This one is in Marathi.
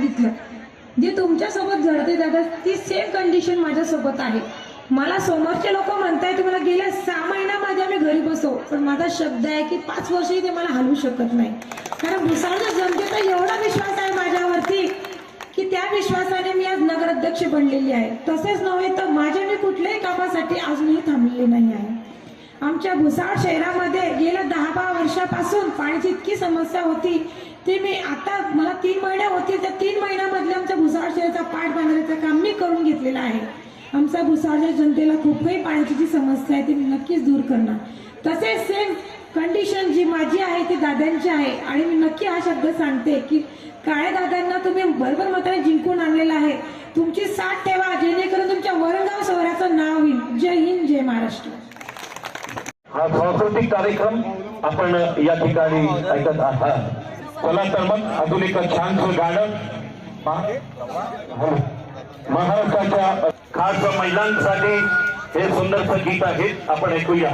सांगितलं, जे तुमच्यासोबत घडते दादा ती सेम कंडिशन माझ्यासोबत आहे. मला समोरचे लोक म्हणताय तुम्हाला गेल्या 6 महिन्यामध्ये आम्ही घरी बसू, पण माझा शब्द आहे की 5 वर्षही ते मला हलवू शकत नाही. कारण भुसावळच्या जनतेचा एवढा विश्वास आहे माझ्यावरती की त्या विश्वासाने मी आज नगराध्यक्ष बनलेली आहे. तसेच नव्हे तर माझ्या मी कुठल्याही कामासाठी अजूनही थांबलेली नाही आहे. आमच्या भुसावळ शहरामध्ये गेल्या 10-12 वर्षापासून पाण्याची इतकी समस्या होती, ती मी आता मला 3 महिने होतील, त्या 3 महिन्यामधले आमच्या भुसावळ शहराचा पाठ बांधण्याचं काम मी करून घेतलेलं आहे. आमच्या भुसावळच्या जनतेला खूप काही पाण्याची जी समस्या आहे ती मी नक्कीच दूर करणार. तसेच सेम कंडिशन जी माझी आहे ती दादांची आहे. आणि मी नक्की हा शब्द सांगते की काळे दादांना तुम्ही बरोबर मताने जिंकून आणलेला आहे. तुमची साथ ठेवा, जेणेकरून तुमच्या वरणगाव शहराचं नाव होईल. जय हिंद, जय महाराष्ट्र. हा सांस्कृतिक कार्यक्रम आपण या ठिकाणी ऐकत आहात. चला तर मग अजून एक छानसं गाणं महाराष्ट्राच्या खास महिलांसाठी हे सुंदरसं गीत आहे, आपण ऐकूया.